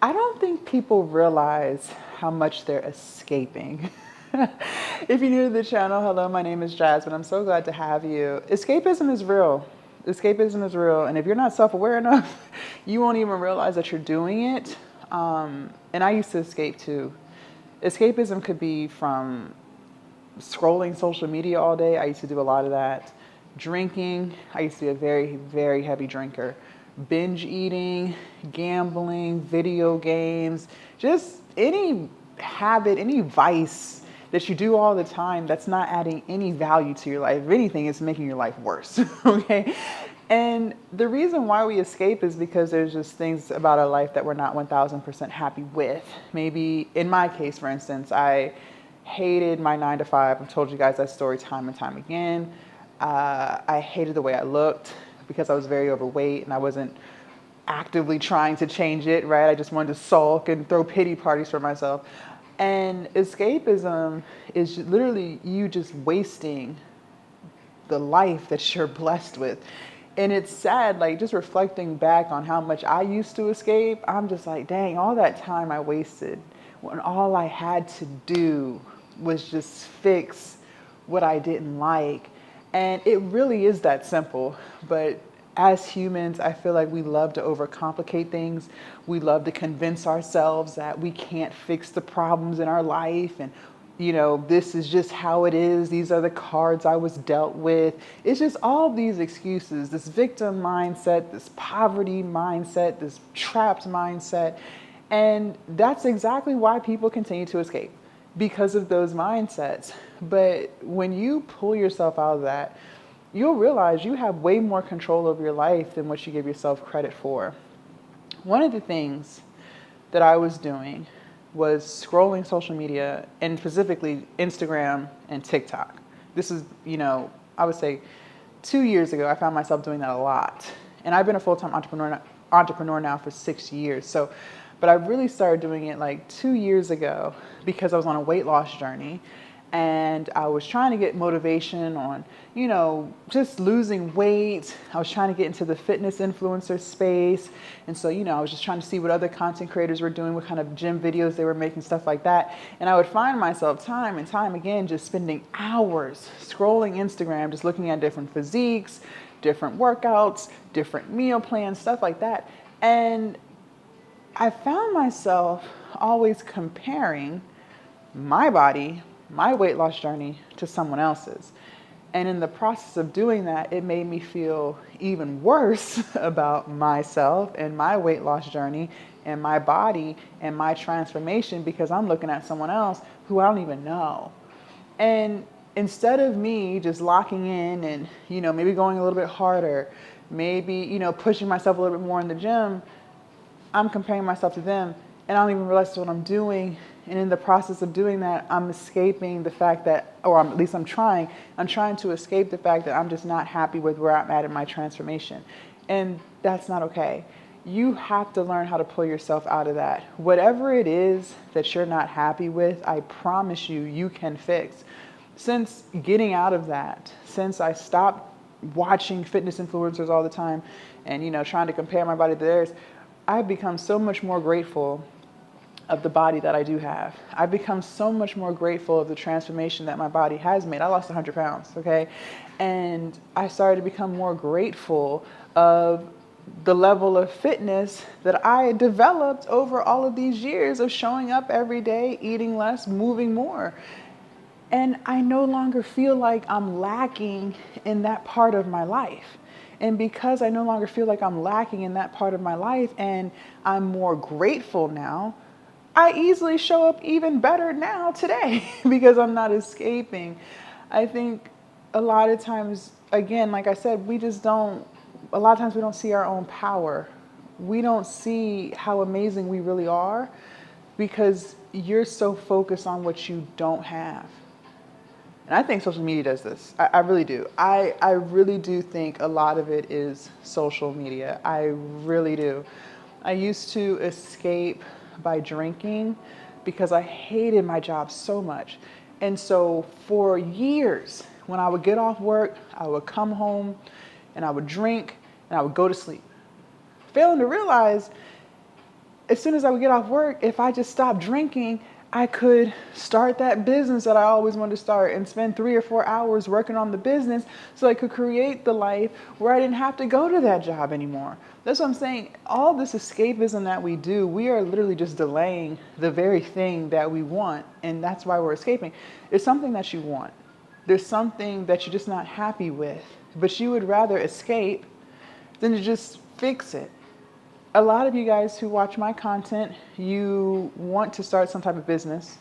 I don't think people realize how much they're escaping. If you're new to the channel, hello, my name is Jasmine. I'm so glad to have you. Escapism is real. Escapism is real. And if you're not self aware enough, you won't even realize that you're doing it. And I used to escape too. Escapism could be from scrolling social media all day. I used to do a lot of that. Drinking. I used to be a very, very heavy drinker. Binge eating, gambling, video games, just any habit, any vice that you do all the time that's not adding any value to your life. If anything, it's making your life worse. Okay. And the reason why we escape is because there's just things about our life that we're not 1000% happy with. Maybe in my case, for instance, I hated my 9 to 5. I've told you guys that story time and time again. I hated the way I looked because I was very overweight and I wasn't actively trying to change it, right? I just wanted to sulk and throw pity parties for myself. And escapism is literally you just wasting the life that you're blessed with. And it's sad, like just reflecting back on how much I used to escape, I'm just like, dang, all that time I wasted when all I had to do was just fix what I didn't like. And it really is that simple. But as humans, I feel like we love to overcomplicate things. We love to convince ourselves that we can't fix the problems in our life. And, this is just how it is. These are the cards I was dealt with. It's just all these excuses, this victim mindset, this poverty mindset, this trapped mindset. And that's exactly why people continue to escape, because of those mindsets. But when you pull yourself out of that, you'll realize you have way more control over your life than what you give yourself credit for. One of the things that I was doing was scrolling social media, and specifically Instagram and TikTok. This is, I would say 2 years ago, I found myself doing that a lot. And I've been a full-time entrepreneur now for 6 years. But I really started doing it like 2 years ago because I was on a weight loss journey and I was trying to get motivation on, just losing weight. I was trying to get into the fitness influencer space. And so, I was just trying to see what other content creators were doing, what kind of gym videos they were making, stuff like that. And I would find myself time and time again just spending hours scrolling Instagram, just looking at different physiques, different workouts, different meal plans, stuff like that. And I found myself always comparing my body, my weight loss journey to someone else's. And in the process of doing that, it made me feel even worse about myself and my weight loss journey and my body and my transformation because I'm looking at someone else who I don't even know. And instead of me just locking in and, maybe going a little bit harder, maybe, pushing myself a little bit more in the gym, I'm comparing myself to them and I don't even realize what I'm doing. And in the process of doing that, I'm escaping the fact that, or at least I'm trying to escape the fact that I'm just not happy with where I'm at in my transformation. And that's not okay. You have to learn how to pull yourself out of that. Whatever it is that you're not happy with, I promise you, you can fix. Since getting out of that, since I stopped watching fitness influencers all the time and, trying to compare my body to theirs, I've become so much more grateful of the body that I do have. I've become so much more grateful of the transformation that my body has made. I lost 100 pounds, okay? And I started to become more grateful of the level of fitness that I developed over all of these years of showing up every day, eating less, moving more. And I no longer feel like I'm lacking in that part of my life. And because I no longer feel like I'm lacking in that part of my life and I'm more grateful now, I easily show up even better now today because I'm not escaping. I think a lot of times, again, like I said, a lot of times we don't see our own power. We don't see how amazing we really are because you're so focused on what you don't have. And I think social media does this. I really do. I really do think a lot of it is social media. I really do. I used to escape by drinking because I hated my job so much. And so for years, when I would get off work, I would come home and I would drink and I would go to sleep, failing to realize as soon as I would get off work, if I just stopped drinking, I could start that business that I always wanted to start and spend 3 or 4 hours working on the business so I could create the life where I didn't have to go to that job anymore. That's what I'm saying. All this escapism that we do, we are literally just delaying the very thing that we want. And that's why we're escaping. It's something that you want. There's something that you're just not happy with, but you would rather escape than to just fix it. A lot of you guys who watch my content, you want to start some type of business.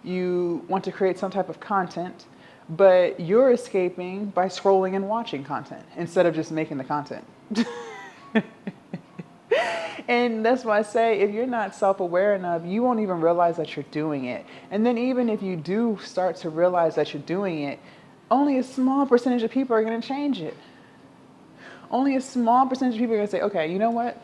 You want to create some type of content, but you're escaping by scrolling and watching content instead of just making the content. And that's why I say, if you're not self-aware enough, you won't even realize that you're doing it. And then even if you do start to realize that you're doing it, only a small percentage of people are going to change it. Only a small percentage of people are going to say, okay, you know what?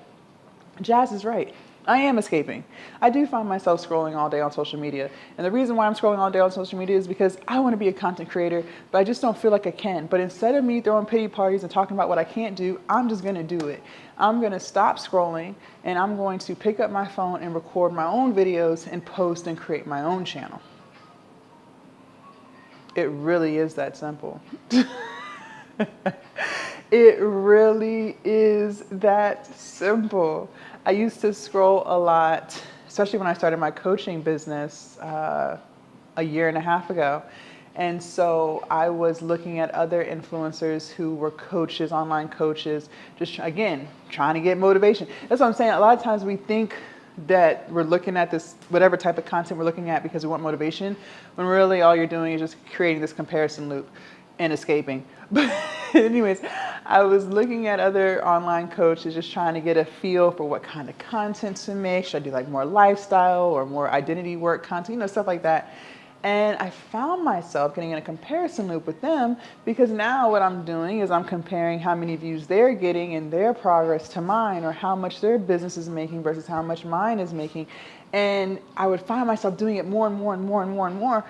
Jazz is right. I am escaping. I do find myself scrolling all day on social media. And the reason why I'm scrolling all day on social media is because I want to be a content creator, but I just don't feel like I can. But instead of me throwing pity parties and talking about what I can't do, I'm just going to do it. I'm going to stop scrolling and I'm going to pick up my phone and record my own videos and post and create my own channel. It really is that simple. It really is that simple. I used to scroll a lot, especially when I started my coaching business a year and a half ago. And so I was looking at other influencers who were coaches, online coaches, just again, trying to get motivation. That's what I'm saying. A lot of times we think that we're looking at this, whatever type of content we're looking at because we want motivation, when really all you're doing is just creating this comparison loop and escaping. But anyways, I was looking at other online coaches, just trying to get a feel for what kind of content to make. Should I do like more lifestyle or more identity work content, stuff like that. And I found myself getting in a comparison loop with them because now what I'm doing is I'm comparing how many views they're getting and their progress to mine, or how much their business is making versus how much mine is making. And I would find myself doing it more and more and more and more and more.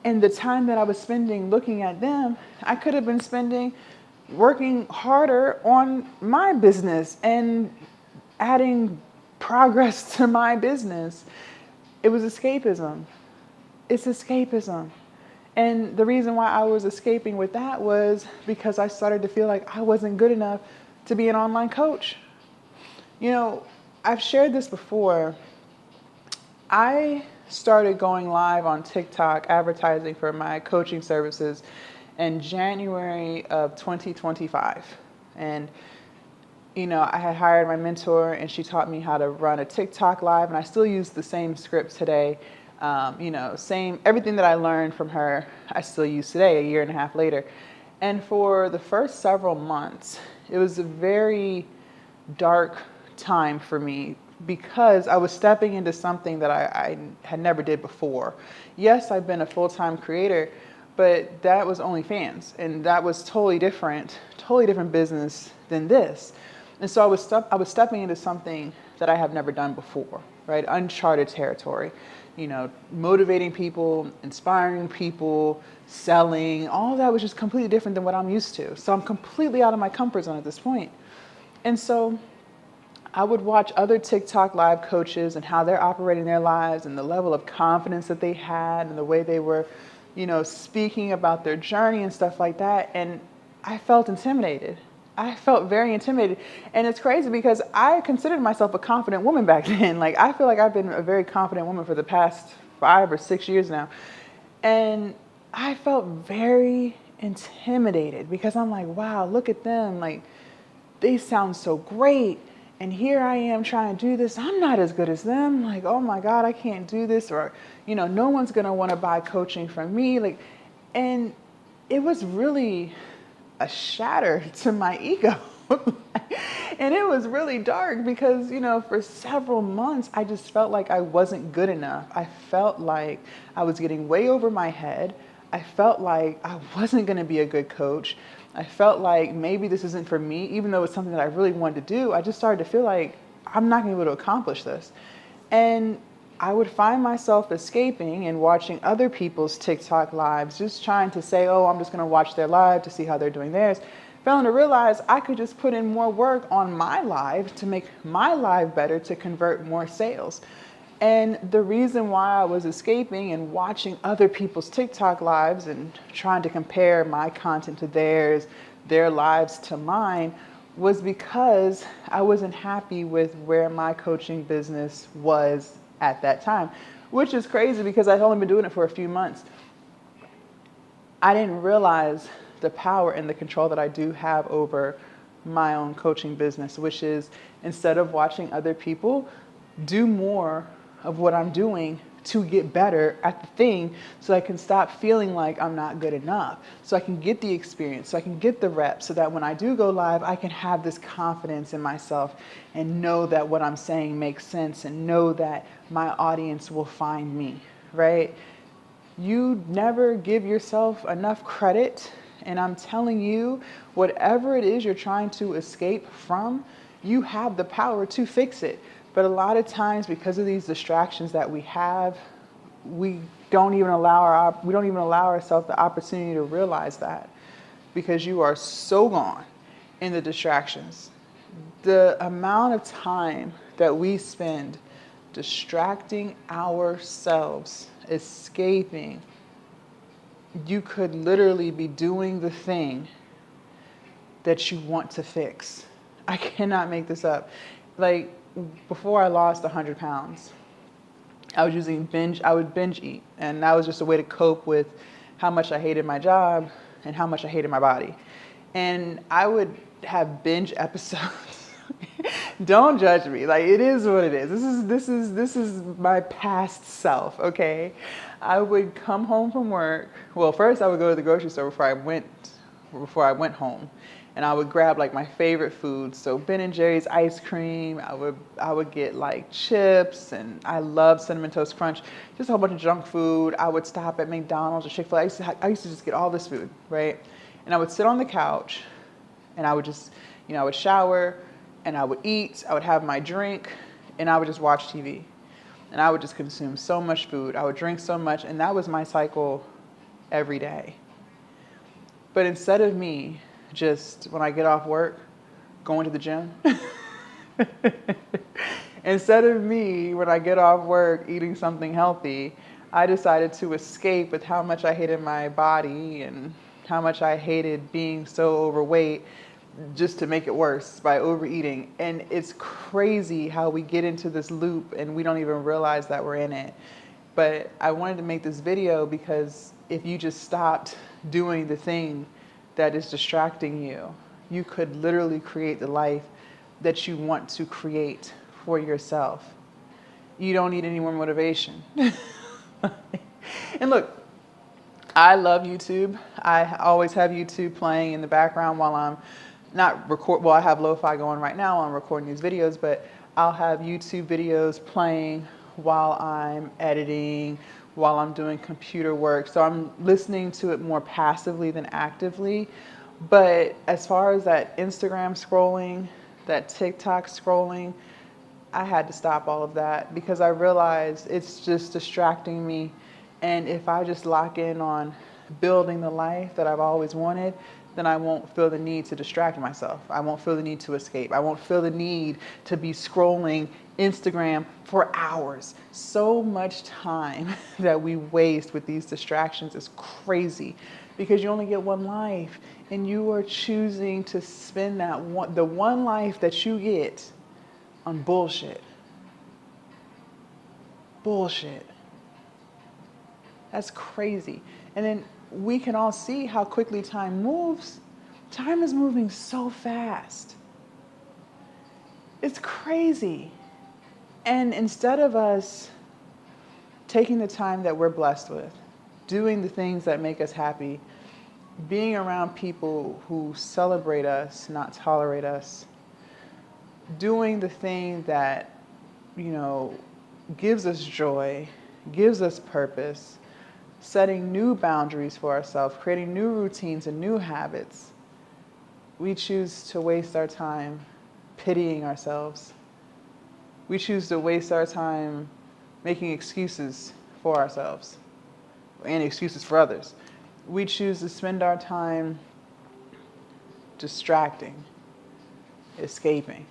And the time that I was spending looking at them, I could have been spending working harder on my business and adding progress to my business. It was escapism. It's escapism. And the reason why I was escaping with that was because I started to feel like I wasn't good enough to be an online coach. I've shared this before. I started going live on TikTok advertising for my coaching services in January of 2025. And, I had hired my mentor and she taught me how to run a TikTok live, and I still use the same script today. Same, everything that I learned from her, I still use today, a year and a half later. And for the first several months, it was a very dark time for me because I was stepping into something that I had never did before. Yes, I've been a full-time creator, but that was OnlyFans, and that was totally different business than this. And so I was stepping into something that I have never done before, right? Uncharted territory. Motivating people, inspiring people, selling, all of that was just completely different than what I'm used to. So I'm completely out of my comfort zone at this point. And so I would watch other TikTok live coaches and how they're operating their lives and the level of confidence that they had and the way they were, speaking about their journey and stuff like that. And I felt intimidated. I felt very intimidated. And it's crazy because I considered myself a confident woman back then. Like, I feel like I've been a very confident woman for the past 5 or 6 years now. And I felt very intimidated because I'm like, wow, look at them. Like, they sound so great. And here I am trying to do this. I'm not as good as them. Like, oh my God, I can't do this. Or, no one's going to want to buy coaching from me. And it was really a shatter to my ego. And it was really dark because, for several months, I just felt like I wasn't good enough. I felt like I was getting way over my head. I felt like I wasn't going to be a good coach. I felt like maybe this isn't for me, even though it's something that I really wanted to do. I just started to feel like I'm not going to be able to accomplish this. And I would find myself escaping and watching other people's TikTok lives, just trying to say, oh, I'm just going to watch their live to see how they're doing theirs. Failing to realize I could just put in more work on my live to make my live better, to convert more sales. And the reason why I was escaping and watching other people's TikTok lives and trying to compare my content to theirs, their lives to mine, was because I wasn't happy with where my coaching business was at that time, which is crazy because I've only been doing it for a few months. I didn't realize the power and the control that I do have over my own coaching business, which is, instead of watching other people, do more of what I'm doing to get better at the thing, so I can stop feeling like I'm not good enough, so I can get the experience, so I can get the reps, so that when I do go live, I can have this confidence in myself and know that what I'm saying makes sense and know that my audience will find me, right? You never give yourself enough credit, and I'm telling you, whatever it is you're trying to escape from, you have the power to fix it. But a lot of times, because of these distractions that we have, we don't even allow ourselves the opportunity to realize that, because you are so gone in the distractions. The amount of time that we spend distracting ourselves, escaping, you could literally be doing the thing that you want to fix. I cannot make this up. Like, before I lost 100 pounds, I would binge eat. And that was just a way to cope with how much I hated my job and how much I hated my body. And I would have binge episodes. Don't judge me. Like, it is what it is. This is my past self, okay? I would come home from work. Well, first I would go to the grocery store before I went home. And I would grab like my favorite foods. So Ben & Jerry's ice cream. I would get like chips, and I love Cinnamon Toast Crunch. Just a whole bunch of junk food. I would stop at McDonald's or Chick-fil-A. I used to just get all this food, right? And I would sit on the couch, and I would just, I would shower, and I would eat. I would have my drink, and I would just watch TV. And I would just consume so much food. I would drink so much, and that was my cycle every day. But instead of me just, when I get off work, going to the gym, instead of me, when I get off work, eating something healthy, I decided to escape with how much I hated my body and how much I hated being so overweight, just to make it worse by overeating. And it's crazy how we get into this loop and we don't even realize that we're in it. But I wanted to make this video because if you just stopped doing the thing that is distracting you, you could literally create the life that you want to create for yourself. You don't need any more motivation. And look, I love YouTube. I always have YouTube playing in the background while I'm not record. Well, I have lo-fi going right now while I'm recording these videos, but I'll have YouTube videos playing while I'm editing, while I'm doing computer work. So I'm listening to it more passively than actively. But as far as that Instagram scrolling, that TikTok scrolling, I had to stop all of that because I realized it's just distracting me. And if I just lock in on building the life that I've always wanted, then I won't feel the need to distract myself. I won't feel the need to escape. I won't feel the need to be scrolling Instagram for hours. So much time that we waste with these distractions is crazy because you only get one life, and you are choosing to spend the one life that you get on bullshit. Bullshit. That's crazy. And then we can all see how quickly time moves. Time is moving so fast. It's crazy. And instead of us taking the time that we're blessed with, doing the things that make us happy, being around people who celebrate us, not tolerate us, doing the thing that, gives us joy, gives us purpose, setting new boundaries for ourselves, creating new routines and new habits, we choose to waste our time pitying ourselves. We choose to waste our time making excuses for ourselves and excuses for others. We choose to spend our time distracting, escaping.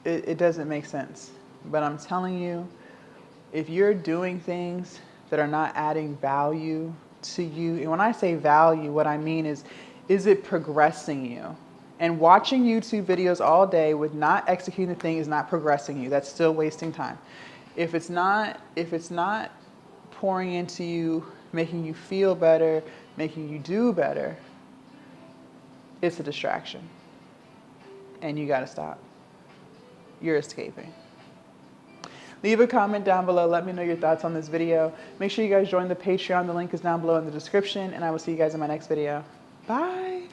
It doesn't make sense. But I'm telling you, if you're doing things that are not adding value to you, and when I say value, what I mean is it progressing you? And watching YouTube videos all day with not executing the thing is not progressing you. That's still wasting time. If it's not pouring into you, making you feel better, making you do better, it's a distraction. And you gotta stop. You're escaping. Leave a comment down below. Let me know your thoughts on this video. Make sure you guys join the Patreon. The link is down below in the description, and I will see you guys in my next video. Bye.